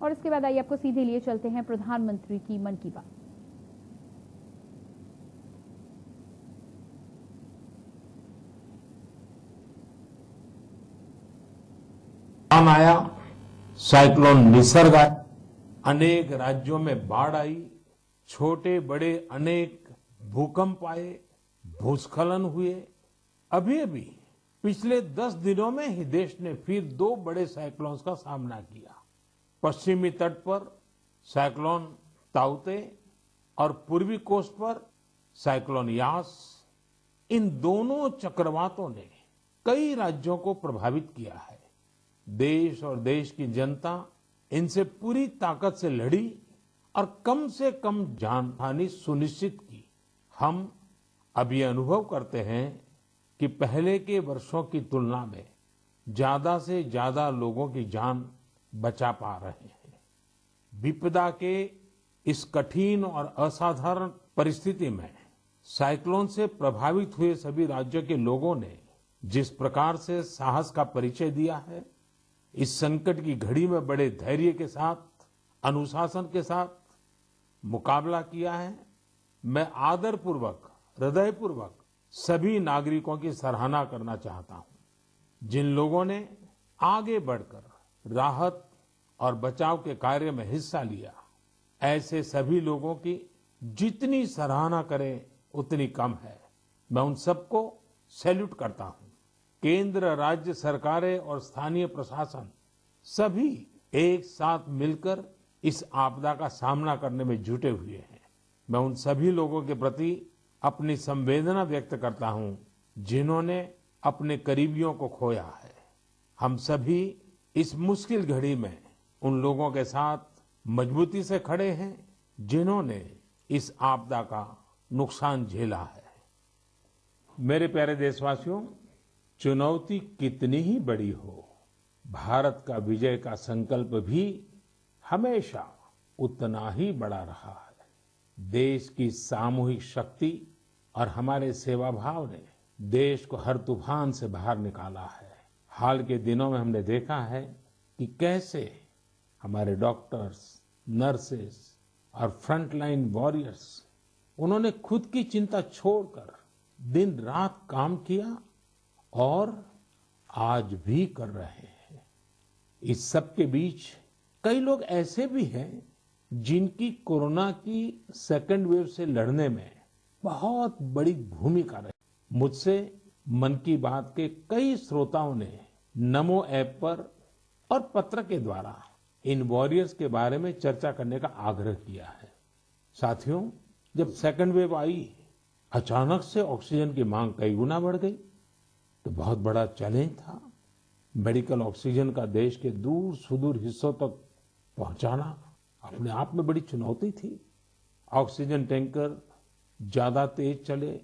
और इसके बाद आइए आपको सीधे लिए चलते हैं प्रधानमंत्री की मन की बात। आया, साइक्लोन निसर्ग आया, अनेक राज्यों में बाढ़ आई, छोटे बड़े अनेक भूकंप आए, भूस्खलन हुए। अभी अभी पिछले 10 दिनों में ही देश ने फिर 2 बड़े साइक्लोन्स का सामना किया। पश्चिमी तट पर साइक्लोन ताउते और पूर्वी कोस्ट पर साइक्लोन यास। इन दोनों चक्रवातों ने कई राज्यों को प्रभावित किया है। देश और देश की जनता इनसे पूरी ताकत से लड़ी और कम से कम जानहानि सुनिश्चित की। हम अब ये अनुभव करते हैं कि पहले के वर्षों की तुलना में ज्यादा से ज्यादा लोगों की जान बचा पा रहे हैं। विपदा के इस कठिन और असाधारण परिस्थिति में साइक्लोन से प्रभावित हुए सभी राज्यों के लोगों ने जिस प्रकार से साहस का परिचय दिया है, इस संकट की घड़ी में बड़े धैर्य के साथ, अनुशासन के साथ मुकाबला किया है, मैं आदरपूर्वक, हृदयपूर्वक सभी नागरिकों की सराहना करना चाहता हूं। जिन लोगों ने आगे बढ़कर राहत और बचाव के कार्य में हिस्सा लिया, ऐसे सभी लोगों की जितनी सराहना करें उतनी कम है। मैं उन सबको सैल्यूट करता हूं। केंद्र, राज्य सरकारें और स्थानीय प्रशासन सभी एक साथ मिलकर इस आपदा का सामना करने में जुटे हुए हैं। मैं उन सभी लोगों के प्रति अपनी संवेदना व्यक्त करता हूं जिन्होंने अपने करीबियों को खोया है। हम सभी इस मुश्किल घड़ी में उन लोगों के साथ मजबूती से खड़े हैं जिन्होंने इस आपदा का नुकसान झेला है। मेरे प्यारे देशवासियों, चुनौती कितनी ही बड़ी हो, भारत का विजय का संकल्प भी हमेशा उतना ही बड़ा रहा है। देश की सामूहिक शक्ति और हमारे सेवा भाव ने देश को हर तूफान से बाहर निकाला है। हाल के दिनों में हमने देखा है कि कैसे हमारे डॉक्टर्स, नर्सेस और फ्रंटलाइन वॉरियर्स, उन्होंने खुद की चिंता छोड़कर दिन रात काम किया और आज भी कर रहे हैं। इस सब के बीच कई लोग ऐसे भी हैं जिनकी कोरोना की सेकेंड वेव से लड़ने में बहुत बड़ी भूमिका रही। मुझसे मन की बात के कई श्रोताओं ने नमो ऐप पर और पत्र के द्वारा इन वॉरियर्स के बारे में चर्चा करने का आग्रह किया है। साथियों, जब सेकेंड वेव आई, अचानक से ऑक्सीजन की मांग कई गुना बढ़ गई, तो बहुत बड़ा चैलेंज था। मेडिकल ऑक्सीजन का देश के दूर सुदूर हिस्सों तक पहुंचाना अपने आप में बड़ी चुनौती थी। ऑक्सीजन टैंकर ज्यादा तेज चले,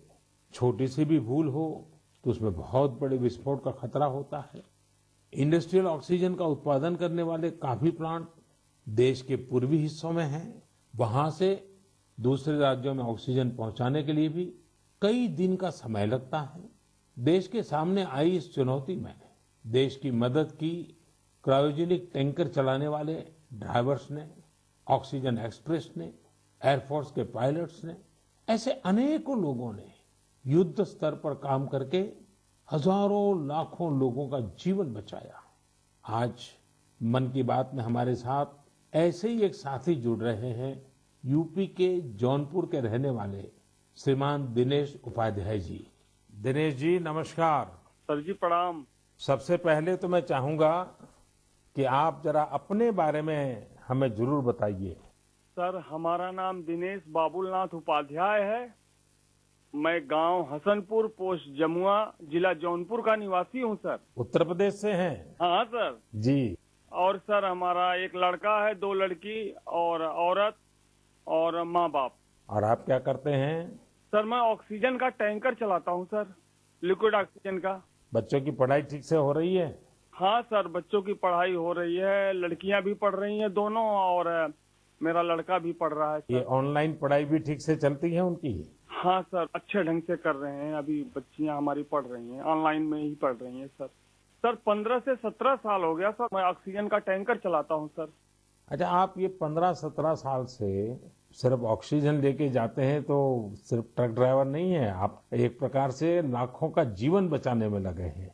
छोटी सी भी भूल हो तो उसमें बहुत बड़े विस्फोट का खतरा होता है। इंडस्ट्रियल ऑक्सीजन का उत्पादन करने वाले काफी प्लांट देश के पूर्वी हिस्सों में हैं। वहां से दूसरे राज्यों में ऑक्सीजन पहुंचाने के लिए भी कई दिन का समय लगता है। देश के सामने आई इस चुनौती में देश की मदद की क्रायोजेनिक टैंकर चलाने वाले ड्राइवर्स ने, ऑक्सीजन एक्सप्रेस ने, एयरफोर्स के पायलट्स ने, ऐसे अनेकों लोगों ने युद्ध स्तर पर काम करके हजारों लाखों लोगों का जीवन बचाया। आज मन की बात में हमारे साथ ऐसे ही एक साथी जुड़ रहे हैं, यूपी के जौनपुर के रहने वाले श्रीमान दिनेश उपाध्याय जी। दिनेश जी नमस्कार। सर जी प्रणाम। सबसे पहले तो मैं चाहूंगा कि आप जरा अपने बारे में हमें जरूर बताइए। सर, हमारा नाम दिनेश बाबुलनाथ उपाध्याय है। मैं गांव हसनपुर, पोस्ट जमुआ, जिला जौनपुर का निवासी हूं सर। उत्तर प्रदेश से हैं? हाँ सर जी। और सर हमारा एक लड़का है, 2 लड़की और औरत और माँ बाप। और आप क्या करते हैं? सर मैं ऑक्सीजन का टैंकर चलाता हूं सर, लिक्विड ऑक्सीजन का। बच्चों की पढ़ाई ठीक से हो रही है? हाँ सर, बच्चों की पढ़ाई हो रही है, लड़कियां भी पढ़ रही हैं दोनों और मेरा लड़का भी पढ़ रहा है सर। ये ऑनलाइन पढ़ाई भी ठीक से चलती है उनकी? हाँ सर, अच्छे ढंग से कर रहे हैं। अभी बच्चियां हमारी पढ़ रही हैं, ऑनलाइन में ही पढ़ रही हैं सर। सर 15 से 17 साल हो गया सर मैं ऑक्सीजन का टैंकर चलाता हूं सर। अच्छा, आप ये 15-17 साल से सिर्फ ऑक्सीजन लेके जाते हैं, तो सिर्फ ट्रक ड्राइवर नहीं है आप, एक प्रकार से लाखों का जीवन बचाने में लगे हैं।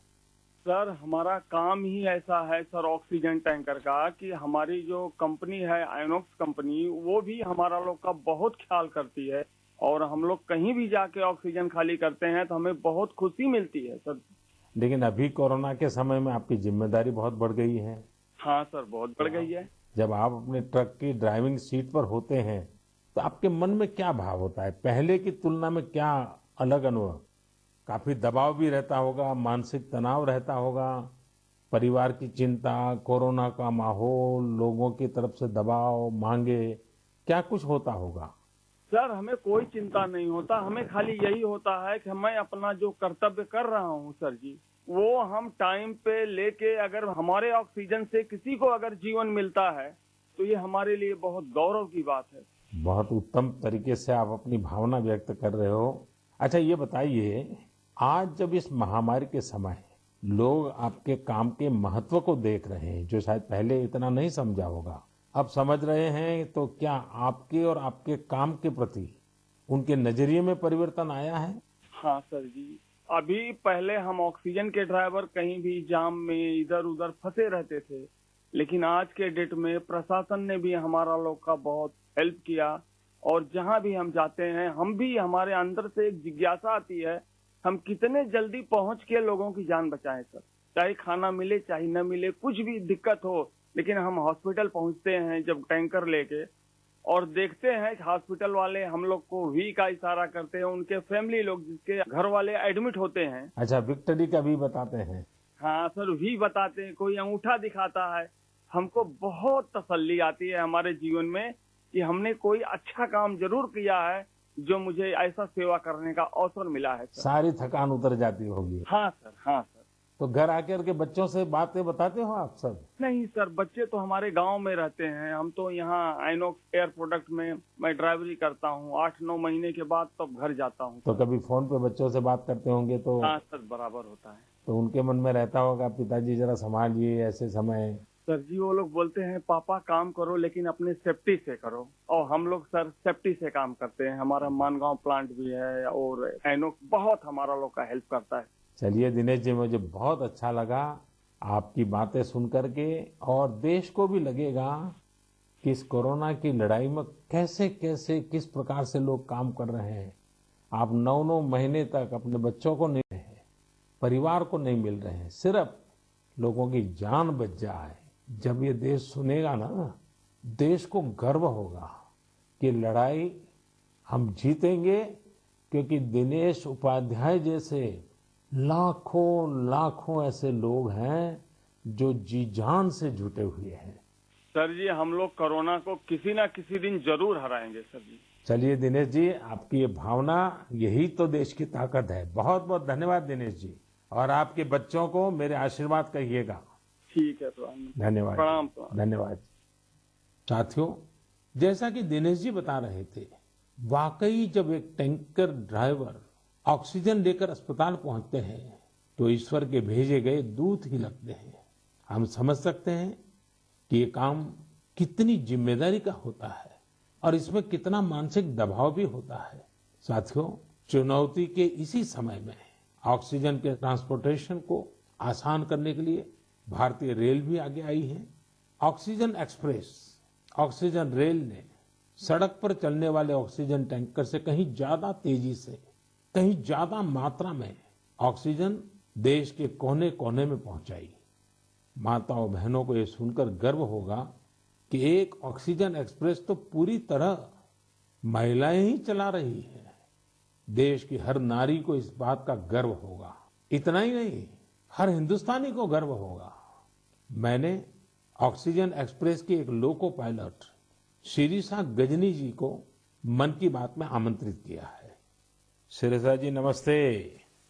सर हमारा काम ही ऐसा है सर ऑक्सीजन टैंकर का कि हमारी जो कंपनी है आइनॉक्स कंपनी वो भी हमारा लोग का बहुत ख्याल करती है और हम लोग कहीं भी जाके ऑक्सीजन खाली करते हैं तो हमें बहुत खुशी मिलती है सर। लेकिन अभी कोरोना के समय में आपकी जिम्मेदारी बहुत बढ़ गई है। हाँ सर बहुत बढ़ गई है। जब आप अपने ट्रक की ड्राइविंग सीट पर होते हैं तो आपके मन में क्या भाव होता है? पहले की तुलना में क्या अलग अनुभव? काफी दबाव भी रहता होगा, मानसिक तनाव रहता होगा, परिवार की चिंता, कोरोना का माहौल, लोगों की तरफ से दबाव, मांगे, क्या कुछ होता होगा? सर हमें कोई चिंता नहीं होता, हमें खाली यही होता है कि मैं अपना जो कर्तव्य कर रहा हूँ सर जी वो हम टाइम पे लेके अगर हमारे ऑक्सीजन से किसी को अगर जीवन मिलता है तो ये हमारे लिए बहुत गौरव की बात है। बहुत उत्तम तरीके से आप अपनी भावना व्यक्त कर रहे हो। अच्छा, ये बताइए, आज जब इस महामारी के समय लोग आपके काम के महत्व को देख रहे हैं, जो शायद पहले इतना नहीं समझा होगा, अब समझ रहे हैं, तो क्या आपके और आपके काम के प्रति उनके नजरिए में परिवर्तन आया है? हाँ सर जी, अभी पहले हम ऑक्सीजन के ड्राइवर कहीं भी जाम में इधर उधर फंसे रहते थे, लेकिन आज के डेट में प्रशासन ने भी हमारा लोग का बहुत हेल्प किया और जहाँ भी हम जाते हैं हम भी हमारे अंदर से एक जिज्ञासा आती है हम कितने जल्दी पहुंच के लोगों की जान बचाएं सर। चाहे खाना मिले चाहे न मिले, कुछ भी दिक्कत हो, लेकिन हम हॉस्पिटल पहुंचते हैं जब टैंकर लेके और देखते हैं कि हॉस्पिटल वाले हम लोग को वी का इशारा करते हैं, उनके फैमिली लोग जिसके घर वाले एडमिट होते हैं। अच्छा, विक्ट्री का भी बताते हैं? हाँ सर, वी बताते हैं, कोई अंगूठा दिखाता है। हमको बहुत तसल्ली आती है हमारे जीवन में कि हमने कोई अच्छा काम जरूर किया है जो मुझे ऐसा सेवा करने का अवसर मिला है सर। सारी थकान उतर जाती होगी। हाँ सर, हाँ सर। तो घर आकर के बच्चों से बातें बताते हो आप सब? नहीं सर, बच्चे तो हमारे गांव में रहते हैं, हम तो यहाँ आइनॉक्स एयर प्रोडक्ट में मैं ड्राइवरी करता हूँ। 8-9 महीने के बाद तब घर जाता हूँ। तो कभी फोन पे बच्चों से बात करते होंगे तो? हाँ सर, बराबर होता है। तो उनके मन में रहता होगा, पिताजी जरा संभालिए ऐसे समय। सर जी वो लोग बोलते हैं पापा काम करो लेकिन अपने सेफ्टी से करो, और हम लोग सर सेफ्टी से काम करते हैं। हमारा मानगांव प्लांट भी है और आइनॉक्स बहुत हमारा लोग का हेल्प करता है। चलिए दिनेश जी, मुझे बहुत अच्छा लगा आपकी बातें सुन करके, और देश को भी लगेगा कि इस कोरोना की लड़ाई में कैसे कैसे किस प्रकार से लोग काम कर रहे हैं। आप 9-9 महीने तक अपने बच्चों को नहीं मिल रहे हैं, परिवार को नहीं मिल रहे हैं, सिर्फ लोगों की जान बच जाए। जब ये देश सुनेगा ना, देश को गर्व होगा कि लड़ाई हम जीतेंगे, क्योंकि दिनेश उपाध्याय जैसे लाखों लाखों ऐसे लोग हैं जो जी जान से जुटे हुए हैं। सर जी हम लोग कोरोना को किसी ना किसी दिन जरूर हराएंगे सर जी। चलिए दिनेश जी, आपकी ये भावना, यही तो देश की ताकत है। बहुत बहुत धन्यवाद दिनेश जी, और आपके बच्चों को मेरे आशीर्वाद कहिएगा। ठीक है, तो धन्यवाद। प्रणाम। धन्यवाद। साथियों, जैसा कि दिनेश जी बता रहे थे, वाकई जब एक टैंकर ड्राइवर ऑक्सीजन लेकर अस्पताल पहुंचते हैं तो ईश्वर के भेजे गए दूत ही लगते हैं। हम समझ सकते हैं कि ये काम कितनी जिम्मेदारी का होता है और इसमें कितना मानसिक दबाव भी होता है। साथियों, चुनौती के इसी समय में ऑक्सीजन के ट्रांसपोर्टेशन को आसान करने के लिए भारतीय रेल भी आगे आई है। ऑक्सीजन एक्सप्रेस, ऑक्सीजन रेल ने सड़क पर चलने वाले ऑक्सीजन टैंकर से कहीं ज्यादा तेजी से, कहीं ज्यादा मात्रा में ऑक्सीजन देश के कोने कोने में पहुंचाई। माताओं बहनों को यह सुनकर गर्व होगा कि एक ऑक्सीजन एक्सप्रेस तो पूरी तरह महिलाएं ही चला रही हैं। देश की हर नारी को इस बात का गर्व होगा। इतना ही नहीं, हर हिंदुस्तानी को गर्व होगा। मैंने ऑक्सीजन एक्सप्रेस की एक लोको पायलट शिरीषा गजनी जी को मन की बात में आमंत्रित किया है। शिरीषा जी नमस्ते।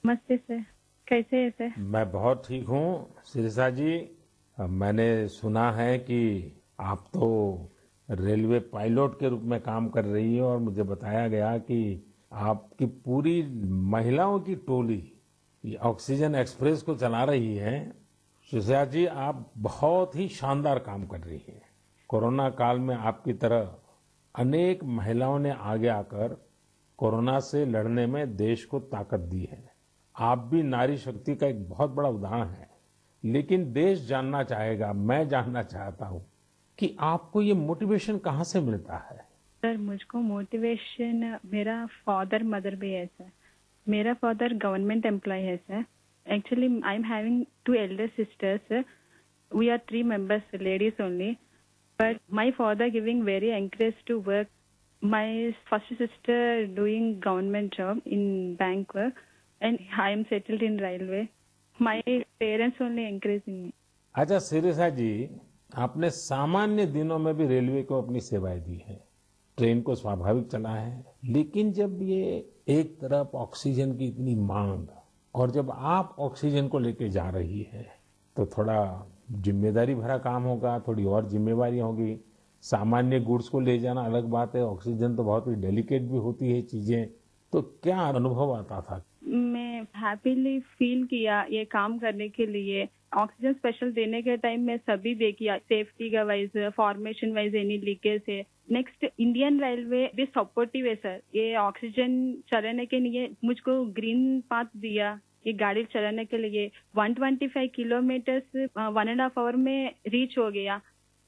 नमस्ते सर, कैसे है सर? मैं बहुत ठीक हूँ शिरीषा जी। मैंने सुना है कि आप तो रेलवे पायलट के रूप में काम कर रही है, और मुझे बताया गया कि आपकी पूरी महिलाओं की टोली ये ऑक्सीजन एक्सप्रेस को चला रही है। शिरीषा जी, आप बहुत ही शानदार काम कर रही हैं। कोरोना काल में आपकी तरह अनेक महिलाओं ने आगे आकर कोरोना से लड़ने में देश को ताकत दी है। आप भी नारी शक्ति का एक बहुत बड़ा उदाहरण है। लेकिन देश जानना चाहेगा, मैं जानना चाहता हूँ कि आपको ये मोटिवेशन कहाँ से मिलता है? सर मुझको मोटिवेशन मेरा फादर मदर भी है सर। मेरा फादर गवर्नमेंट एम्प्लॉय है sir. Actually I am having 2 elder sisters. We are 3 members, ladies only. But my father giving very encourage to work. My first sister doing government job in bank work, and I am settled in railway. My parents only encouraging me. अच्छा सिरिसा जी, आपने सामान्य दिनों में भी railway को अपनी सेवाएं दी है, ट्रेन को स्वाभाविक चला है, लेकिन जब ये एक तरफ ऑक्सीजन की इतनी मांग और जब आप ऑक्सीजन को लेके जा रही है तो थोड़ा जिम्मेदारी भरा काम होगा, थोड़ी और जिम्मेवारी होगी। सामान्य गुड्स को ले जाना अलग बात है, ऑक्सीजन तो बहुत ही डेलिकेट भी होती है चीजें, तो क्या अनुभव आता था? मैं हैप्पीली फील किया ये काम करने के लिए। ऑक्सीजन स्पेशल देने के टाइम में सभी देखिए, सेफ्टी का wise, formation wise any leakage है। नेक्स्ट इंडियन रेलवे भी सपोर्टिव है सर। ये ऑक्सीजन चलाने के लिए मुझको ग्रीन पाथ दिया, ये गाड़ी चलाने के लिए 125 किलोमीटर 1.5 आवर में रीच हो गया।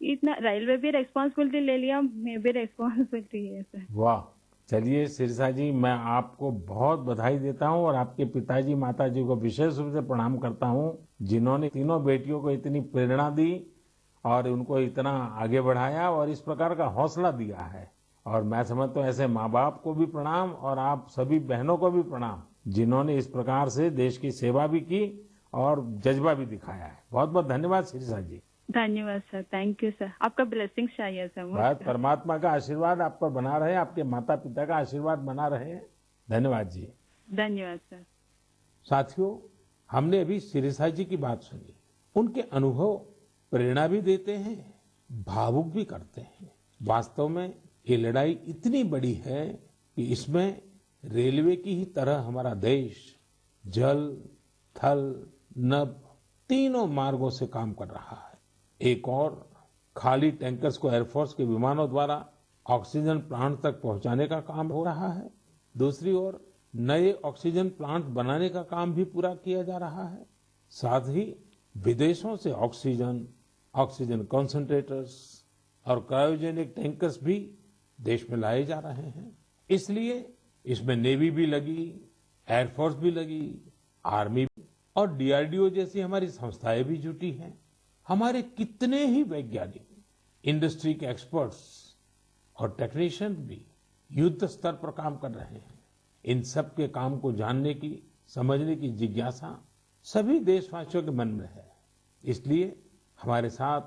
इतना रेलवे भी रेस्पॉन्सिबिलिटी ले लिया, मैं भी रेस्पॉन्सिबिलिटी है सर। वाह, चलिए सिरसा जी, मैं आपको बहुत बधाई देता हूं और आपके पिताजी माताजी को विशेष रूप से प्रणाम करता हूं, जिन्होंने तीनों बेटियों को इतनी प्रेरणा दी और उनको इतना आगे बढ़ाया और इस प्रकार का हौसला दिया है। और मैं समझता हूं ऐसे माँ बाप को भी प्रणाम और आप सभी बहनों को भी प्रणाम, जिन्होंने इस प्रकार से देश की सेवा भी की और जज्बा भी दिखाया है। बहुत बहुत धन्यवाद सिरसा जी। धन्यवाद सर, थैंक यू सर। आपका ब्लेसिंग्स चाहिए सर। बहुत परमात्मा का आशीर्वाद आप पर बना रहे, आपके माता पिता का आशीर्वाद बना रहे। धन्यवाद जी। धन्यवाद सर। साथियों, हमने अभी सिरसा जी की बात सुनी। उनके अनुभव प्रेरणा भी देते हैं, भावुक भी करते हैं। वास्तव में ये लड़ाई इतनी बड़ी है कि इसमें रेलवे की ही तरह हमारा देश जल, थल, नभ तीनों मार्गों से काम कर रहा है। एक और खाली टैंकर्स को एयरफोर्स के विमानों द्वारा ऑक्सीजन प्लांट तक पहुंचाने का काम हो रहा है। दूसरी ओर नए ऑक्सीजन प्लांट बनाने का काम भी पूरा किया जा रहा है। साथ ही विदेशों से ऑक्सीजन, ऑक्सीजन कंसंट्रेटर्स और क्रायोजेनिक टैंकर्स भी देश में लाए जा रहे हैं। इसलिए इसमें नेवी भी लगी, एयरफोर्स भी लगी, आर्मी भी और डीआरडीओ जैसी हमारी संस्थाएं भी जुटी हैं। हमारे कितने ही वैज्ञानिक, इंडस्ट्री के एक्सपर्ट्स और टेक्नीशियन भी युद्ध स्तर पर काम कर रहे हैं। इन सब के काम को जानने की, समझने की जिज्ञासा सभी देशवासियों के मन में है। इसलिए हमारे साथ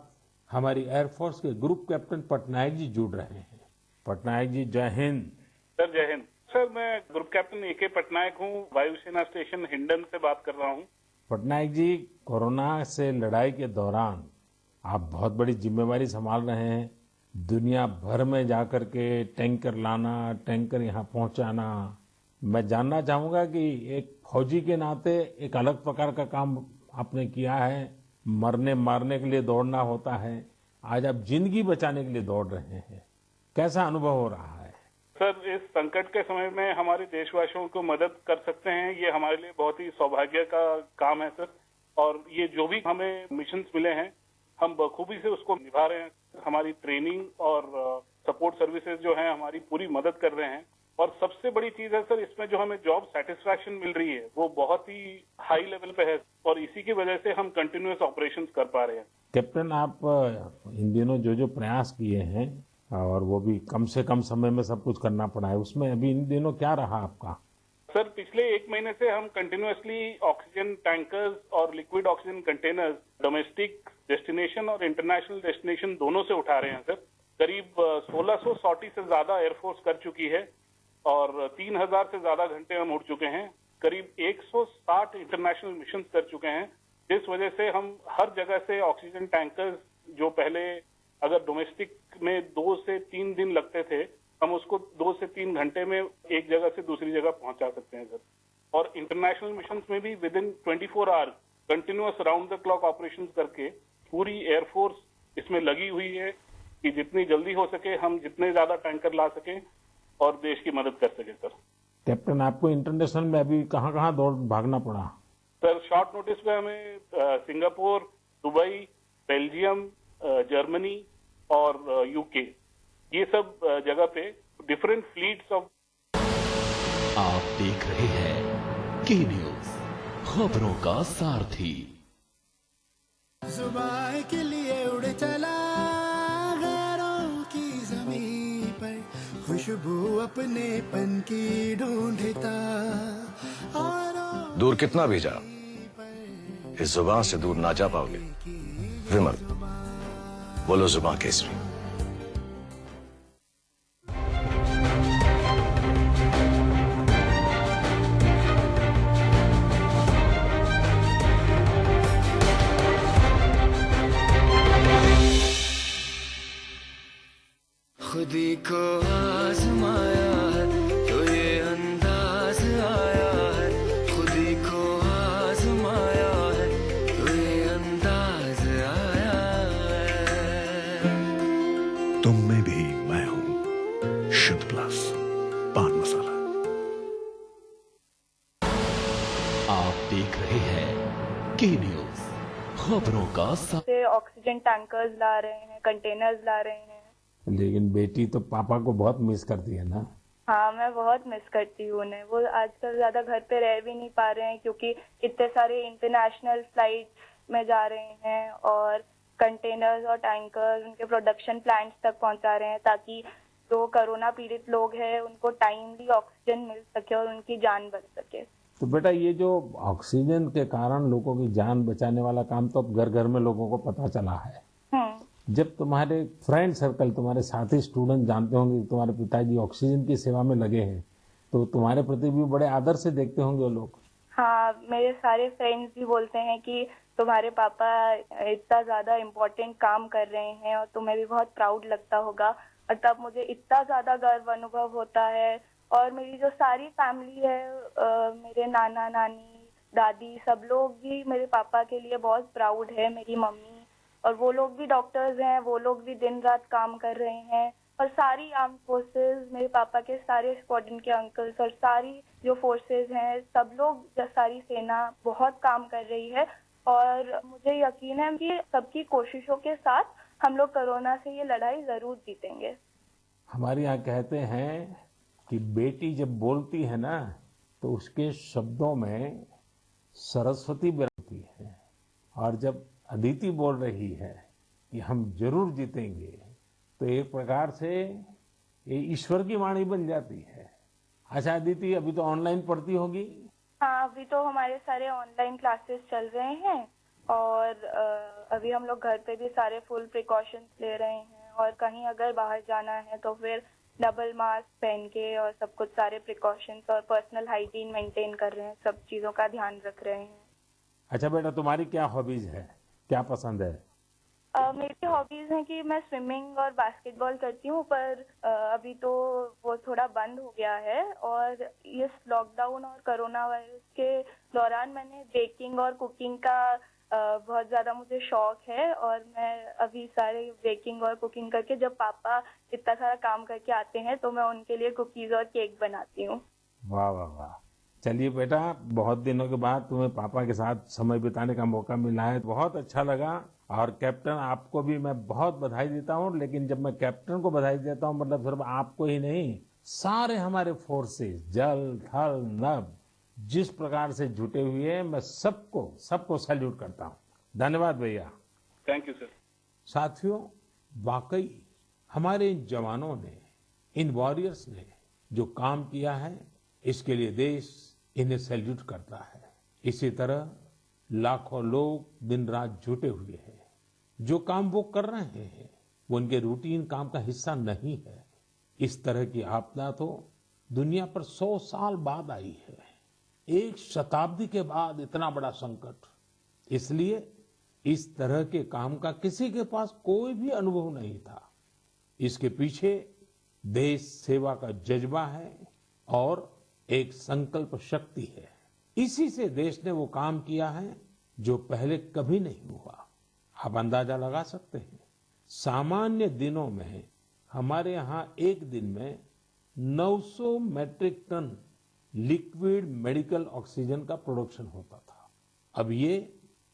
हमारी एयरफोर्स के ग्रुप कैप्टन पटनायक जी जुड़ रहे हैं। पटनायक जी, जय हिंद। सर जय हिंद। सर मैं ग्रुप कैप्टन ए.के. पटनायक हूँ, वायुसेना स्टेशन हिंडन से बात कर रहा हूँ। पटनायक जी, कोरोना से लड़ाई के दौरान आप बहुत बड़ी जिम्मेवारी संभाल रहे हैं। दुनिया भर में जाकर के टैंकर लाना, टैंकर यहाँ पहुंचाना। मैं जानना चाहूंगा कि एक फौजी के नाते एक अलग प्रकार का काम आपने किया है। मरने मारने के लिए दौड़ना होता है, आज आप जिंदगी बचाने के लिए दौड़ रहे हैं। कैसा अनुभव हो रहा है? सर, इस संकट के समय में हमारे देशवासियों को मदद कर सकते हैं, ये हमारे लिए बहुत ही सौभाग्य का काम है सर। और ये जो भी हमें मिशंस मिले हैं, हम बखूबी से उसको निभा रहे हैं। हमारी ट्रेनिंग और सपोर्ट सर्विसेज जो हैं हमारी पूरी मदद कर रहे हैं। और सबसे बड़ी चीज है सर, इसमें जो हमें जॉब सेटिस्फैक्शन मिल रही है वो बहुत ही हाई लेवल पे है और इसी की वजह से हम कंटिन्यूअस ऑपरेशंस कर पा रहे हैं। कैप्टन, आप इन दिनों जो प्रयास किए हैं और वो भी कम से कम समय में सब कुछ करना पड़ा है, उसमें अभी इन दिनों क्या रहा आपका? सर, पिछले 1 महीने से हम कंटिन्यूअसली ऑक्सीजन टैंकर्स और liquid oxygen containers domestic destination और इंटरनेशनल डेस्टिनेशन दोनों से उठा रहे हैं सर। करीब 1600 सॉर्टी से ज्यादा एयरफोर्स कर चुकी है और 3000 से ज्यादा घंटे हम उड़ चुके हैं। करीब 160 इंटरनेशनल मिशन कर चुके हैं, जिस वजह से हम हर जगह से ऑक्सीजन टैंकर्स जो पहले अगर डोमेस्टिक में 2 से 3 दिन लगते थे, हम उसको 2 से 3 घंटे में एक जगह से दूसरी जगह पहुंचा सकते हैं सर। और इंटरनेशनल मिशन में भी within 24 hour continuous round the clock operations करके पूरी एयरफोर्स इसमें लगी हुई है कि जितनी जल्दी हो सके हम जितने ज्यादा टैंकर ला सकें और देश की मदद कर सके सर। कैप्टन, आपको इंटरनेशनल में अभी कहाँ कहाँ दौड़ भागना पड़ा? सर शॉर्ट नोटिस पे हमें सिंगापुर, दुबई, बेल्जियम, जर्मनी और यूके, ये सब जगह पे डिफरेंट फ्लीट्स ऑफ। आप देख रहे हैं के न्यूज, खबरों का सारथी। जुबान के लिए उड़ चला गैरों की ज़मीं पर, खुशबू अपने पन की ढूंढता और दूर कितना भी जा, इस जुबान से दूर ना जा पाओगे। विमल, बोलो जुबान केसरी। खुदी को आजमाया है तो ये अंदाज आया है, खुदी को आजमाया है तो ये अंदाज आया है। तुम में भी मैं हूं, शुद्ध प्लस पान मसाला। आप देख रहे हैं के न्यूज, खबरों का सारथी। ऑक्सीजन टैंकर्स ला रहे हैं, कंटेनर्स ला रहे हैं। लेकिन बेटी तो पापा को बहुत मिस करती है ना? हाँ, मैं बहुत मिस करती हूँ उन्हें। वो आजकल ज्यादा घर पे रह भी नहीं पा रहे हैं क्योंकि इतने सारे इंटरनेशनल फ्लाइट्स में जा रहे हैं और कंटेनर्स और टैंकर्स उनके प्रोडक्शन प्लांट्स तक पहुंचा रहे हैं ताकि जो कोरोना पीड़ित लोग हैं उनको टाइमली ऑक्सीजन मिल सके और उनकी जान बच सके। तो बेटा, ये जो ऑक्सीजन के कारण लोगों की जान बचाने वाला काम तो अब घर घर में लोगों को पता चला है। जब तुम्हारे फ्रेंड सर्कल, तुम्हारे साथी स्टूडेंट जानते होंगे कि तुम्हारे पिताजी ऑक्सीजन की सेवा में लगे हैं, तो तुम्हारे प्रति भी बड़े आदर से देखते होंगे वो लोग। हाँ, मेरे सारे फ्रेंड्स भी बोलते हैं कि तुम्हारे पापा इतना ज्यादा इम्पोर्टेंट काम कर रहे हैं और तुम्हें भी बहुत प्राउड लगता होगा। और तब मुझे इतना ज्यादा गर्व अनुभव होता है। और मेरी जो सारी फैमिली है, मेरे नाना नानी, दादी, सब लोग भी मेरे पापा के लिए बहुत प्राउड है। मेरी मम्मी, और वो लोग भी डॉक्टर्स हैं, वो लोग भी दिन रात काम कर रहे हैं। और सारी आर्म फोर्सेस, मेरे पापा के सारे स्क्वाड्रन के अंकल्स और सारी जो फोर्सेस हैं, सब लोग, सारी सेना बहुत काम कर रही है। और मुझे यकीन है कि सबकी कोशिशों के साथ हम लोग कोरोना से ये लड़ाई जरूर जीतेंगे। हमारे यहाँ कहते हैं कि बेटी जब बोलती है ना तो उसके शब्दों में सरस्वती बरसती है, और जब अदिति बोल रही है कि हम जरूर जीतेंगे तो एक प्रकार से ये ईश्वर की वाणी बन जाती है। अच्छा अदिति, अभी तो ऑनलाइन पढ़ती होगी? हाँ, अभी तो हमारे सारे ऑनलाइन क्लासेस चल रहे हैं और अभी हम लोग घर पे भी सारे फुल प्रिकॉशंस ले रहे हैं। और कहीं अगर बाहर जाना है तो फिर डबल मास्क पहन के और सब कुछ सारे प्रिकॉशंस और पर्सनल हाइजीन मेंटेन कर रहे हैं, सब चीजों का ध्यान रख रहे हैं। अच्छा बेटा, तुम्हारी क्या हॉबीज है, क्या पसंद है? मेरी हॉबीज हैं कि मैं स्विमिंग और बास्केटबॉल करती हूँ, पर अभी तो वो थोड़ा बंद हो गया है। और इस लॉकडाउन और कोरोना वायरस के दौरान मैंने बेकिंग और कुकिंग का बहुत ज्यादा मुझे शौक है। और मैं अभी सारे बेकिंग और कुकिंग करके, जब पापा इतना सारा काम करके आते हैं तो मैं उनके लिए कुकीज और केक बनाती हूँ। वाह वाह वाह। चलिए बेटा, बहुत दिनों के बाद तुम्हें पापा के साथ समय बिताने का मौका मिला है, बहुत अच्छा लगा। और कैप्टन, आपको भी मैं बहुत बधाई देता हूँ। लेकिन जब मैं कैप्टन को बधाई देता हूँ, मतलब सिर्फ आपको ही नहीं, सारे हमारे फोर्सेस, जल, थल, नभ, जिस प्रकार से जुटे हुए हैं, मैं सबको सैल्यूट करता हूँ। धन्यवाद भैया। Thank you sir. साथियों, वाकई हमारे इन जवानों ने, इन वॉरियर्स ने जो काम किया है, इसके लिए देश इन्हें सैल्यूट करता है। इसी तरह लाखों लोग दिन रात जुटे हुए हैं। जो काम वो कर रहे हैं वो उनके रूटीन काम का हिस्सा नहीं है। इस तरह की आपदा तो दुनिया पर 100 साल बाद आई है, एक शताब्दी के बाद इतना बड़ा संकट। इसलिए इस तरह के काम का किसी के पास कोई भी अनुभव नहीं था। इसके पीछे देश सेवा का जज्बा है और एक संकल्प शक्ति है। इसी से देश ने वो काम किया है जो पहले कभी नहीं हुआ। आप अंदाजा लगा सकते हैं, सामान्य दिनों में हमारे यहाँ एक दिन में 900 metric ton liquid medical oxygen का प्रोडक्शन होता था। अब ये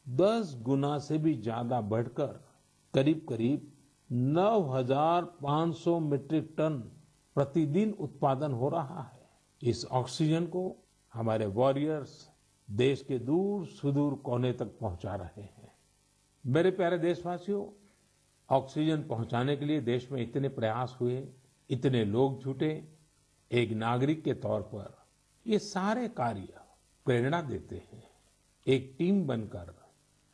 10 गुना से भी ज्यादा बढ़कर करीब करीब 9,500 मीट्रिक टन प्रतिदिन उत्पादन हो रहा है। इस ऑक्सीजन को हमारे वॉरियर्स देश के दूर सुदूर कोने तक पहुंचा रहे हैं। मेरे प्यारे देशवासियों, ऑक्सीजन पहुंचाने के लिए देश में इतने प्रयास हुए, इतने लोग जुटे। एक नागरिक के तौर पर ये सारे कार्य प्रेरणा देते हैं। एक टीम बनकर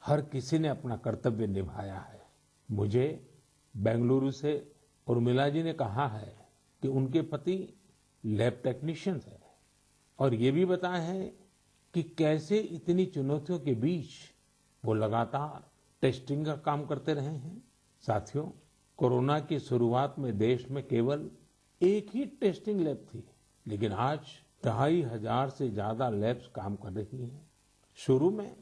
हर किसी ने अपना कर्तव्य निभाया है। मुझे बेंगलुरु से उर्मिला जी ने कहा है कि उनके पति लैब टेक्नीशियन है और ये भी बताया है कि कैसे इतनी चुनौतियों के बीच वो लगातार टेस्टिंग का काम करते रहे हैं। साथियों, कोरोना की शुरुआत में देश में केवल एक ही टेस्टिंग लैब थी, लेकिन आज 2,500 से ज्यादा लैब्स काम कर रही हैं। शुरू में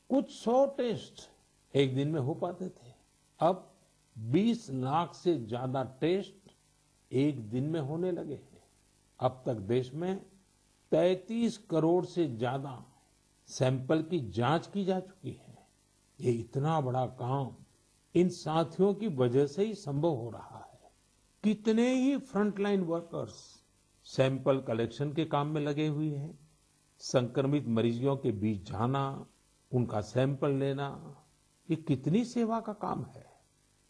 कुछ 100 टेस्ट एक दिन में हो पाते थे, अब 20 लाख से ज्यादा टेस्ट एक दिन में होने लगे हैं। अब तक देश में 33 करोड़ से ज्यादा सैंपल की जांच की जा चुकी है। ये इतना बड़ा काम इन साथियों की वजह से ही संभव हो रहा है। कितने ही फ्रंटलाइन वर्कर्स सैंपल कलेक्शन के काम में लगे हुए हैं। संक्रमित मरीजों के बीच जाना, उनका सैंपल लेना, ये कितनी सेवा का काम है।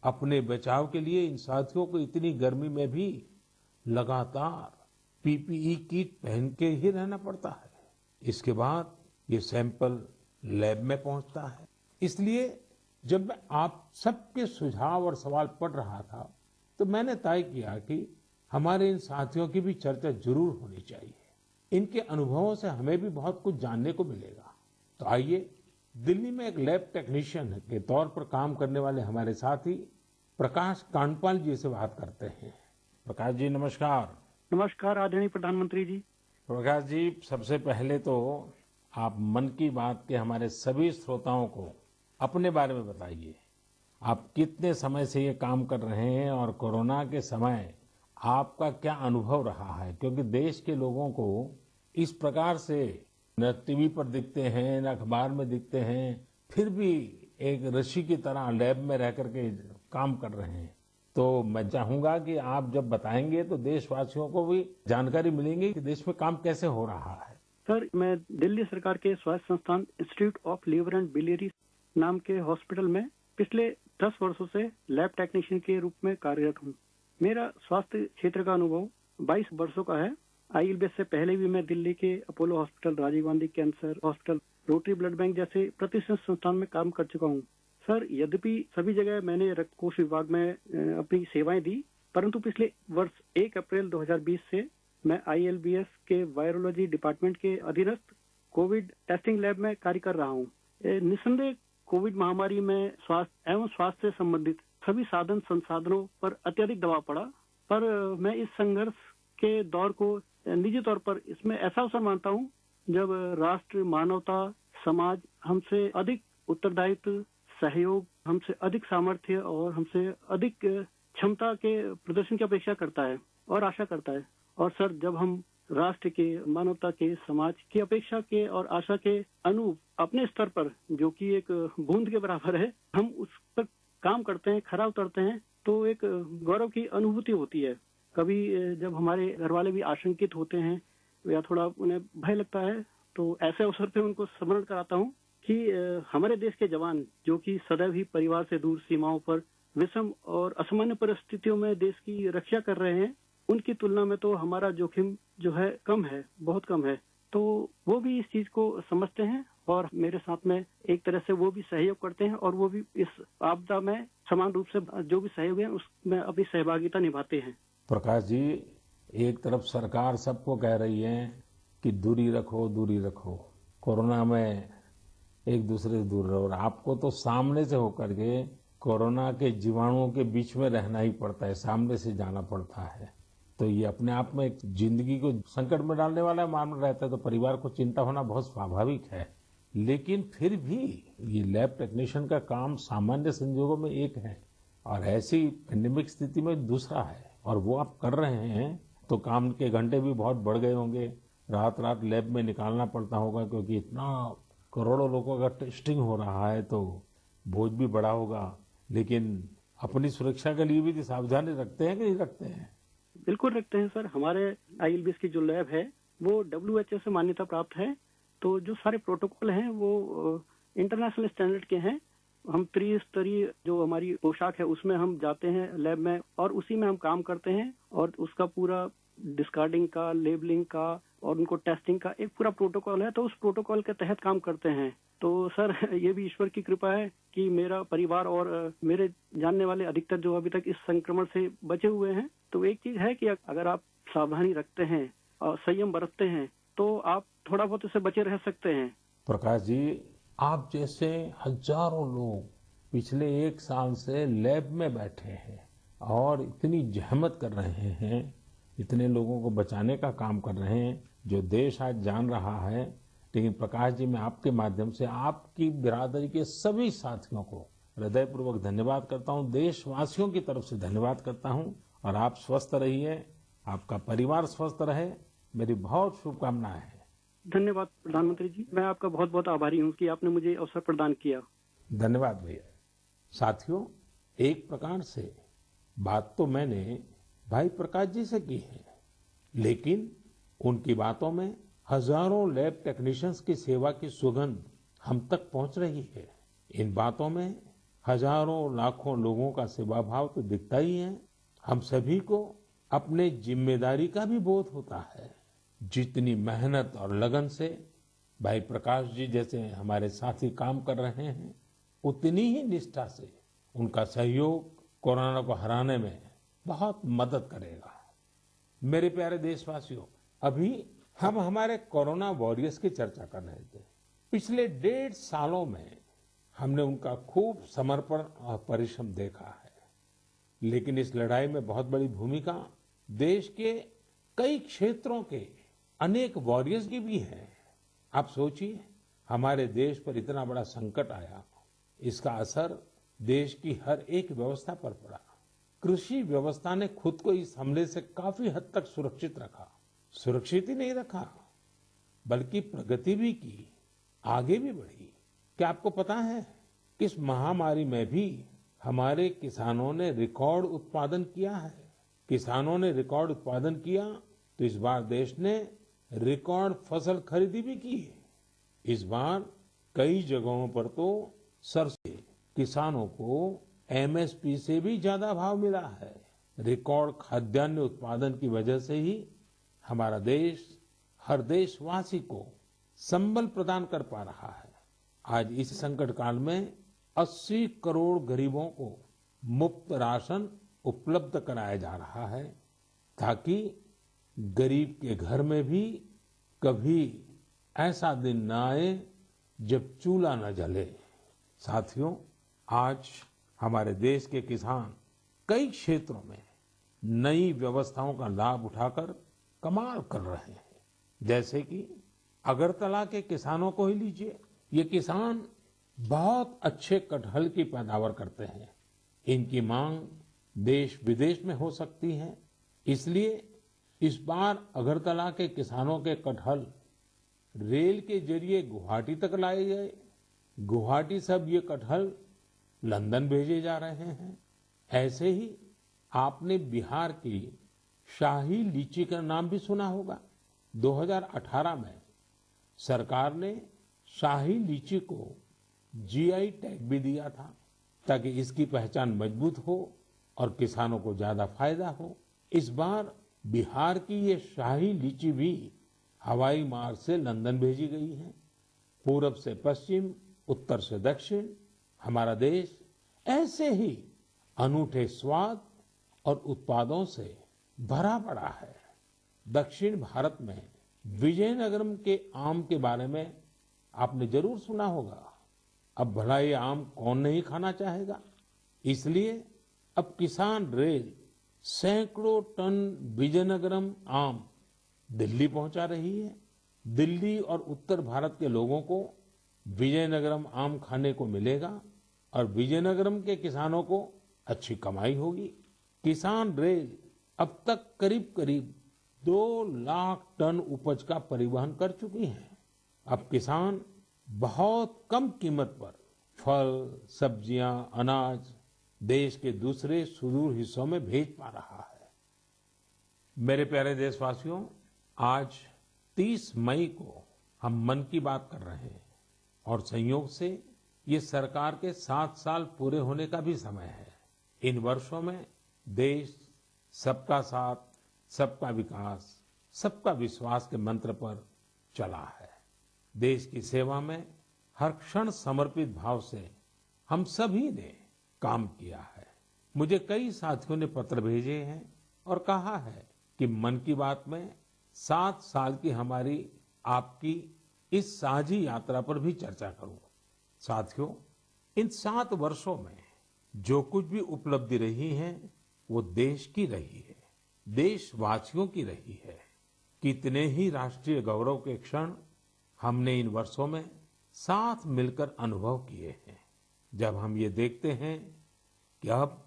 अपने बचाव के लिए इन साथियों को इतनी गर्मी में भी लगातार पीपीई किट पहन के ही रहना पड़ता है। इसके बाद ये सैंपल लैब में पहुंचता है। इसलिए जब मैं आप सबके सुझाव और सवाल पढ़ रहा था तो मैंने तय किया कि हमारे इन साथियों की भी चर्चा जरूर होनी चाहिए। इनके अनुभवों से हमें भी बहुत कुछ जानने को मिलेगा। तो आइए दिल्ली में एक लैब टेक्नीशियन के तौर पर काम करने वाले हमारे साथी प्रकाश कांडपाल जी से बात करते हैं। प्रकाश जी नमस्कार। नमस्कार आदरणीय प्रधानमंत्री जी। प्रकाश जी, सबसे पहले तो आप मन की बात के हमारे सभी श्रोताओं को अपने बारे में बताइए। आप कितने समय से ये काम कर रहे हैं और कोरोना के समय आपका क्या अनुभव रहा है? क्योंकि देश के लोगों को इस प्रकार से न टीवी पर दिखते हैं न अखबार में दिखते हैं, फिर भी एक ऋषि की तरह लैब में रह करके काम कर रहे हैं। तो मैं चाहूंगा कि आप जब बताएंगे तो देशवासियों को भी जानकारी मिलेंगी कि देश में काम कैसे हो रहा है। सर, मैं दिल्ली सरकार के स्वास्थ्य संस्थान institute of liver and biliary नाम के हॉस्पिटल में पिछले 10 वर्षों से लैब टेक्नीशियन के रूप में कार्यरत हूँ। मेरा स्वास्थ्य क्षेत्र का अनुभव 22 वर्षों का है। आईएलबीएस से पहले भी मैं दिल्ली के Apollo hospital, Rajiv Gandhi cancer hospital, rotary blood bank जैसे प्रतिष्ठित संस्थान में काम कर चुका हूँ। सर, यद्यपि सभी जगह मैंने रक्त कोष विभाग में अपनी सेवाएं दी, परंतु पिछले वर्ष 1 अप्रैल 2020 से मैं आईएलबीएस के वायरोलॉजी डिपार्टमेंट के अधीनस्थ कोविड टेस्टिंग लैब में कार्य कर रहा हूँ। निस्संदेह कोविड महामारी में स्वास्थ्य एवं स्वास्थ्य से संबंधित सभी साधन संसाधनों पर अत्यधिक दबाव पड़ा, पर मैं इस संघर्ष के दौर को निजी तौर पर इसमें ऐसा अवसर मानता हूँ जब राष्ट्र, मानवता, समाज हमसे अधिक उत्तरदायित्व, सहयोग, हमसे अधिक सामर्थ्य और हमसे अधिक क्षमता के प्रदर्शन की अपेक्षा करता है और आशा करता है। और सर, जब हम राष्ट्र के, मानवता के, समाज की अपेक्षा के और आशा के अनुरूप अपने स्तर पर, जो कि एक बूंद के बराबर है, हम उस पर काम करते हैं, खरा उतरते हैं, तो एक गौरव की अनुभूति होती है। कभी जब हमारे घर वाले भी आशंकित होते हैं या थोड़ा उन्हें भय लगता है, तो ऐसे अवसर पे उनको स्मरण कराता हूँ कि हमारे देश के जवान, जो कि सदैव ही परिवार से दूर सीमाओं पर विषम और असामान्य परिस्थितियों में देश की रक्षा कर रहे हैं, उनकी तुलना में तो हमारा जोखिम जो है कम है, बहुत कम है। तो वो भी इस चीज को समझते हैं और मेरे साथ में एक तरह से वो भी सहयोग करते हैं और वो भी इस आपदा में समान रूप से जो भी सहयोग है उसमें अपनी सहभागिता निभाते हैं। प्रकाश जी, एक तरफ सरकार सबको कह रही है कि दूरी रखो, दूरी रखो, कोरोना में एक दूसरे से दूर रहो, और आपको तो सामने से होकर के कोरोना के जीवाणुओं के बीच में रहना ही पड़ता है, सामने से जाना पड़ता है। तो ये अपने आप में एक जिंदगी को संकट में डालने वाला मामला रहता है, तो परिवार को चिंता होना बहुत स्वाभाविक है। लेकिन फिर भी ये लैब टेक्नीशियन का काम सामान्य संजोगों में एक है, और ऐसी पेंडेमिक स्थिति में दूसरा है, और वो आप कर रहे हैं तो काम के घंटे भी बहुत बढ़ गए होंगे, रात रात लैब में निकालना पड़ता होगा, क्योंकि इतना करोड़ों लोगों का टेस्टिंग हो रहा है तो बोझ भी बड़ा होगा। लेकिन अपनी सुरक्षा के लिए भी तो सावधानी रखते हैं कि नहीं रखते हैं? बिल्कुल रखते हैं सर। हमारे ILBS की जो लैब है वो WHO से मान्यता प्राप्त है, तो जो सारे प्रोटोकॉल हैं वो इंटरनेशनल स्टैंडर्ड के हैं। हम त्रिस्तरीय जो हमारी पोशाक है उसमें हम जाते हैं लैब में और उसी में हम काम करते हैं, और उसका पूरा डिस्कार्डिंग का, लेबलिंग का और उनको टेस्टिंग का एक पूरा प्रोटोकॉल है, तो उस प्रोटोकॉल के तहत काम करते हैं। तो सर ये भी ईश्वर की कृपा है कि मेरा परिवार और मेरे जानने वाले अधिकतर जो अभी तक इस संक्रमण से बचे हुए हैं। तो एक चीज है कि अगर आप सावधानी रखते हैं और संयम बरतते हैं तो आप थोड़ा बहुत इससे बचे रह सकते हैं। प्रकाश जी, आप जैसे हजारों लोग पिछले 1 साल से लैब में बैठे हैं और इतनी जहमत कर रहे हैं, इतने लोगों को बचाने का काम कर रहे हैं, जो देश आज जान रहा है। लेकिन प्रकाश जी, मैं आपके माध्यम से आपकी बिरादरी के सभी साथियों को हृदयपूर्वक धन्यवाद करता हूं, देशवासियों की तरफ से धन्यवाद करता हूं। और आप स्वस्थ रहिए, आपका परिवार स्वस्थ रहे, मेरी बहुत शुभकामनाएं हैं। धन्यवाद प्रधानमंत्री जी, मैं आपका बहुत बहुत आभारी हूँ कि आपने मुझे अवसर प्रदान किया। धन्यवाद भैया। साथियों, एक प्रकार से बात तो मैंने भाई प्रकाश जी से की है, लेकिन उनकी बातों में हजारों लैब टेक्नीशियंस की सेवा की सुगंध हम तक पहुंच रही है। इन बातों में हजारों लाखों लोगों का सेवा भाव तो दिखता ही है। हम सभी को अपने जिम्मेदारी का भी बोध होता है। जितनी मेहनत और लगन से भाई प्रकाश जी जैसे हमारे साथी काम कर रहे हैं, उतनी ही निष्ठा से उनका सहयोग कोरोना को हराने में बहुत मदद करेगा। मेरे प्यारे देशवासियों, अभी हम हमारे कोरोना वॉरियर्स की चर्चा कर रहे थे। पिछले 1.5 सालों में हमने उनका खूब समर्पण और परिश्रम देखा है, लेकिन इस लड़ाई में बहुत बड़ी भूमिका देश के कई क्षेत्रों के अनेक वॉरियर्स की भी है। आप सोचिए, हमारे देश पर इतना बड़ा संकट आया, इसका असर देश की हर एक व्यवस्था पर पड़ा। कृषि व्यवस्था ने खुद को इस हमले से काफी हद तक सुरक्षित रखा। सुरक्षित ही नहीं रखा, बल्कि प्रगति भी की, आगे भी बढ़ी। क्या आपको पता है कि इस महामारी में भी हमारे किसानों ने रिकॉर्ड उत्पादन किया है? किसानों ने रिकॉर्ड उत्पादन किया तो इस बार देश ने रिकॉर्ड फसल खरीदी भी की है। इस बार कई जगहों पर तो सरसों किसानों को MSP से भी ज्यादा भाव मिला है। रिकॉर्ड खाद्यान्न उत्पादन की वजह से ही हमारा देश हर देशवासी को संबल प्रदान कर पा रहा है। आज इस संकट काल में 80 करोड़ गरीबों को मुफ्त राशन उपलब्ध कराया जा रहा है, ताकि गरीब के घर में भी कभी ऐसा दिन न आए जब चूल्हा न जले। साथियों, आज हमारे देश के किसान कई क्षेत्रों में नई व्यवस्थाओं का लाभ उठाकर कमाल कर रहे हैं। जैसे कि अगरतला के किसानों को ही लीजिए। ये किसान बहुत अच्छे कटहल की पैदावार करते हैं। इनकी मांग देश विदेश में हो सकती है, इसलिए इस बार अगरतला के किसानों के कटहल रेल के जरिए गुवाहाटी तक लाए गए। गुवाहाटी से अब ये कटहल लंदन भेजे जा रहे हैं। ऐसे ही आपने बिहार की शाही लीची का नाम भी सुना होगा। 2018 में सरकार ने शाही लीची को GI टैग भी दिया था, ताकि इसकी पहचान मजबूत हो और किसानों को ज्यादा फायदा हो। इस बार बिहार की ये शाही लीची भी हवाई मार्ग से लंदन भेजी गई है। पूरब से पश्चिम, उत्तर से दक्षिण, हमारा देश ऐसे ही अनूठे स्वाद और उत्पादों से भरा पड़ा है। दक्षिण भारत में विजयनगरम के आम के बारे में आपने जरूर सुना होगा। अब भला ये आम कौन नहीं खाना चाहेगा। इसलिए अब किसान रेल सैकड़ों टन विजयनगरम आम दिल्ली पहुंचा रही है। दिल्ली और उत्तर भारत के लोगों को विजयनगरम आम खाने को मिलेगा और विजयनगरम के किसानों को अच्छी कमाई होगी। किसान रेल अब तक करीब करीब 2 लाख टन उपज का परिवहन कर चुकी है। अब किसान बहुत कम कीमत पर फल, सब्जियां, अनाज देश के दूसरे सुदूर हिस्सों में भेज पा रहा है। मेरे प्यारे देशवासियों, आज 30 मई को हम मन की बात कर रहे हैं और संयोग से ये सरकार के 7 साल पूरे होने का भी समय है। इन वर्षों में देश सबका साथ, सबका विकास, सबका विश्वास के मंत्र पर चला है। देश की सेवा में हर क्षण समर्पित भाव से हम सभी ने काम किया है। मुझे कई साथियों ने पत्र भेजे हैं और कहा है कि मन की बात में 7 साल की हमारी आपकी इस साझी यात्रा पर भी चर्चा करूं। साथियों, इन 7 वर्षों में जो कुछ भी उपलब्धि रही है वो देश की रही है, देशवासियों की रही है। कितने ही राष्ट्रीय गौरव के क्षण हमने इन वर्षों में साथ मिलकर अनुभव किए हैं। जब हम ये देखते हैं कि अब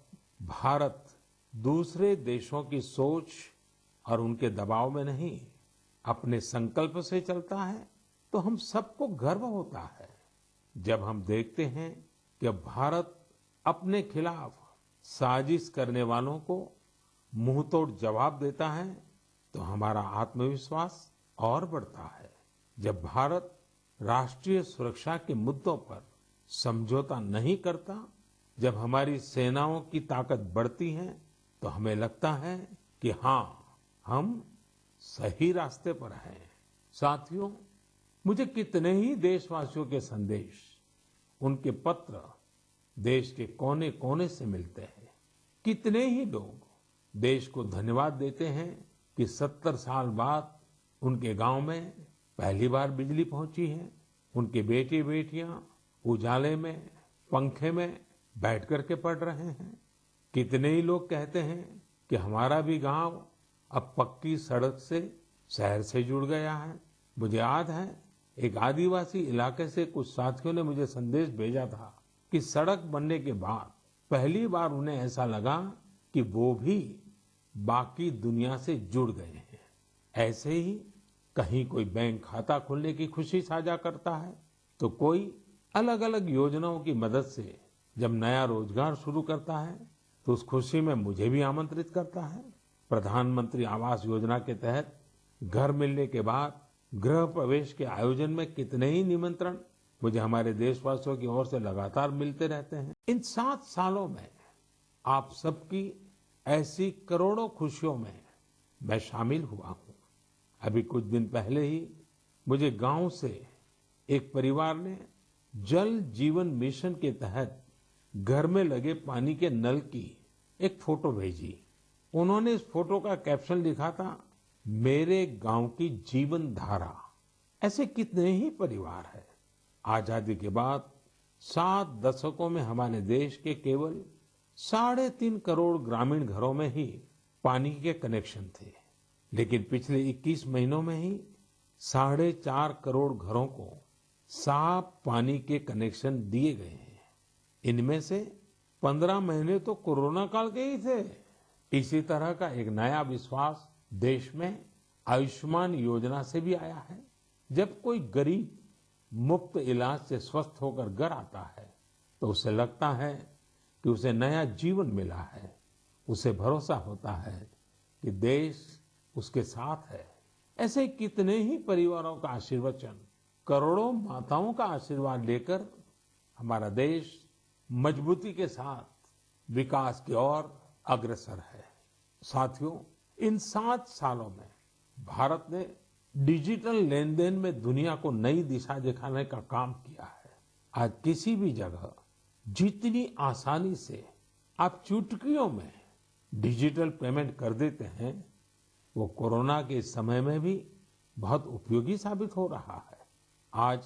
भारत दूसरे देशों की सोच और उनके दबाव में नहीं, अपने संकल्प से चलता है, तो हम सबको गर्व होता है। जब हम देखते हैं कि अब भारत अपने खिलाफ साजिश करने वालों को मुंहतोड़ जवाब देता है, तो हमारा आत्मविश्वास और बढ़ता है। जब भारत राष्ट्रीय सुरक्षा के मुद्दों पर समझौता नहीं करता, जब हमारी सेनाओं की ताकत बढ़ती है, तो हमें लगता है कि हाँ, हम सही रास्ते पर हैं। साथियों, मुझे कितने ही देशवासियों के संदेश, उनके पत्र देश के कोने कोने से मिलते हैं। कितने ही लोग देश को धन्यवाद देते हैं कि 70 साल बाद उनके गांव में पहली बार बिजली पहुंची है। उनके बेटे बेटियां उजाले में, पंखे में बैठ करके पढ़ रहे हैं। कितने ही लोग कहते हैं कि हमारा भी गांव अब पक्की सड़क से शहर से जुड़ गया है। मुझे याद है, एक आदिवासी इलाके से कुछ साथियों ने मुझे संदेश भेजा था कि सड़क बनने के बाद पहली बार उन्हें ऐसा लगा कि वो भी बाकी दुनिया से जुड़ गए हैं। ऐसे ही कहीं कोई बैंक खाता खोलने की खुशी साझा करता है, तो कोई अलग अलग योजनाओं की मदद से जब नया रोजगार शुरू करता है, तो उस खुशी में मुझे भी आमंत्रित करता है। प्रधानमंत्री आवास योजना के तहत घर मिलने के बाद गृह प्रवेश के आयोजन में कितने ही निमंत्रण मुझे हमारे देशवासियों की ओर से लगातार मिलते रहते हैं। इन 7 सालों में आप सबकी ऐसी करोड़ों खुशियों में मैं शामिल हुआ हूं। अभी कुछ दिन पहले ही मुझे गांव से एक परिवार ने जल जीवन मिशन के तहत घर में लगे पानी के नल की एक फोटो भेजी। उन्होंने इस फोटो का कैप्शन लिखा था, मेरे गांव की जीवन धारा। ऐसे कितने ही परिवार हैं। आजादी के बाद 7 दशकों में हमारे देश के केवल 3.5 करोड़ ग्रामीण घरों में ही पानी के कनेक्शन थे, लेकिन पिछले 21 महीनों में ही 4.5 करोड़ घरों को साफ पानी के कनेक्शन दिए गए हैं। इनमें से 15 महीने तो कोरोना काल के ही थे। इसी तरह का एक नया विश्वास देश में आयुष्मान योजना से भी आया है। जब कोई गरीब मुफ्त इलाज से स्वस्थ होकर घर आता है, तो उसे लगता है कि उसे नया जीवन मिला है। उसे भरोसा होता है कि देश उसके साथ है। ऐसे कितने ही परिवारों का आशीर्वचन, करोड़ों माताओं का आशीर्वाद लेकर हमारा देश मजबूती के साथ विकास की ओर अग्रसर है। साथियों, इन 7 सालों में भारत ने डिजिटल लेन देन में दुनिया को नई दिशा दिखाने का काम किया है। आज किसी भी जगह जितनी आसानी से आप चुटकियों में डिजिटल पेमेंट कर देते हैं, वो कोरोना के समय में भी बहुत उपयोगी साबित हो रहा है। आज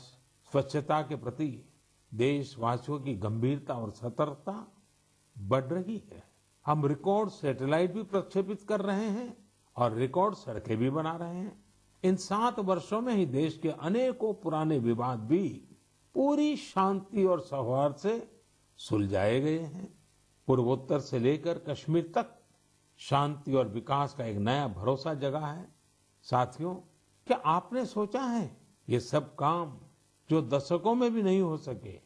स्वच्छता के प्रति देशवासियों की गंभीरता और सतर्कता बढ़ रही है। हम रिकॉर्ड सैटेलाइट भी प्रक्षेपित कर रहे हैं और रिकॉर्ड सड़कें भी बना रहे हैं। इन 7 वर्षों में ही देश के अनेकों पुराने विवाद भी पूरी शांति और सौहार्द से सुलझाए गए हैं। पूर्वोत्तर से लेकर कश्मीर तक शांति और विकास का एक नया भरोसा जगा है। साथियों, क्या आपने सोचा है ये सब काम जो दशकों में भी नहीं हो सके,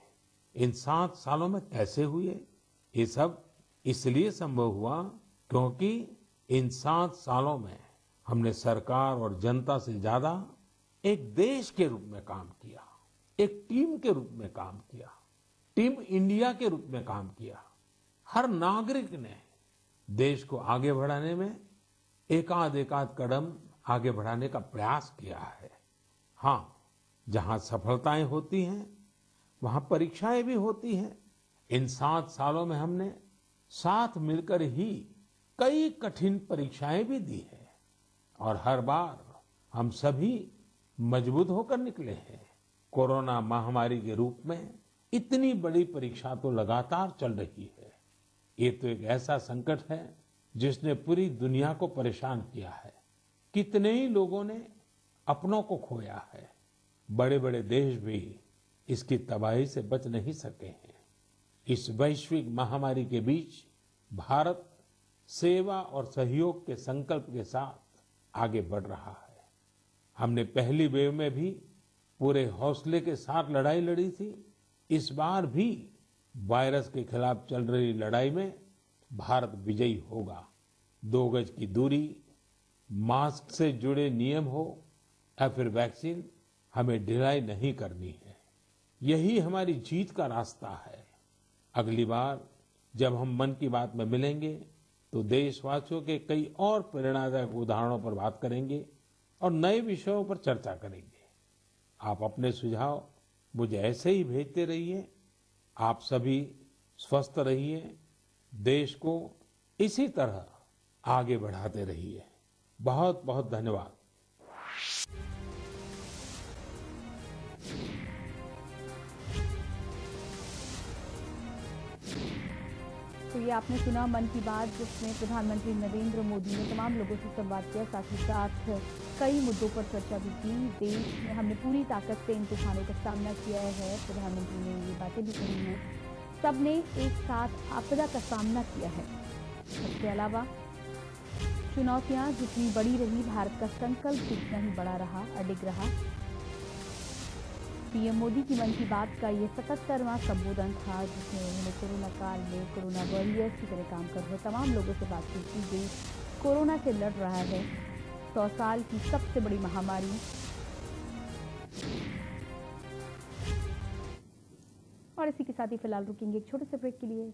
इन 7 सालों में कैसे हुए? ये सब इसलिए संभव हुआ क्योंकि इन 7 सालों में हमने सरकार और जनता से ज्यादा एक देश के रूप में काम किया, एक टीम के रूप में काम किया, टीम इंडिया के रूप में काम किया। हर नागरिक ने देश को आगे बढ़ाने में एकाध कदम आगे बढ़ाने का प्रयास किया है। हाँ, जहां सफलताएं होती हैं वहां परीक्षाएं भी होती हैं। इन 7 सालों में हमने साथ मिलकर ही कई कठिन परीक्षाएं भी दी हैं और हर बार हम सभी मजबूत होकर निकले हैं। कोरोना महामारी के रूप में इतनी बड़ी परीक्षा तो लगातार चल रही है। ये तो एक ऐसा संकट है जिसने पूरी दुनिया को परेशान किया है। कितने ही लोगों ने अपनों को खोया है। बड़े बड़े देश भी इसकी तबाही से बच नहीं सके हैं। इस वैश्विक महामारी के बीच भारत सेवा और सहयोग के संकल्प के साथ आगे बढ़ रहा है। हमने पहली वेव में भी पूरे हौसले के साथ लड़ाई लड़ी थी। इस बार भी वायरस के खिलाफ चल रही लड़ाई में भारत विजयी होगा। 2 गज की दूरी, मास्क से जुड़े नियम हो या फिर वैक्सीन, हमें ढिलाई नहीं करनी है। यही हमारी जीत का रास्ता है। अगली बार जब हम मन की बात में मिलेंगे तो देशवासियों के कई और प्रेरणादायक उदाहरणों पर बात करेंगे और नए विषयों पर चर्चा करेंगे। आप अपने सुझाव मुझे ऐसे ही भेजते रहिए। आप सभी स्वस्थ रहिए, देश को इसी तरह आगे बढ़ाते रहिए। बहुत बहुत धन्यवाद। तो ये आपने सुना मन की बात, जिसमें प्रधानमंत्री नरेंद्र मोदी ने तमाम लोगों से संवाद किया, साथ ही साथ कई मुद्दों पर चर्चा भी की। देश में हमने पूरी ताकत से इन तूफानों का सामना किया है। प्रधानमंत्री ने ये बातें भी कही हैं। सबने एक साथ आपदा का सामना किया है। इसके अलावा चुनौतियां जितनी बड़ी रही, भारत का संकल्प जितना ही बड़ा रहा, अडिग रहा। पीएम मोदी की मन की बात का ये 77वां संबोधन था, जिसमें उन्होंने कोरोना काल में कोरोना वॉरियर्स की तरह काम कर रहे तमाम लोगों से बातचीत की। देश कोरोना से लड़ रहा है, 100 साल की सबसे बड़ी महामारी। और इसी के साथ ही फिलहाल रुकेंगे एक छोटे से ब्रेक के लिए।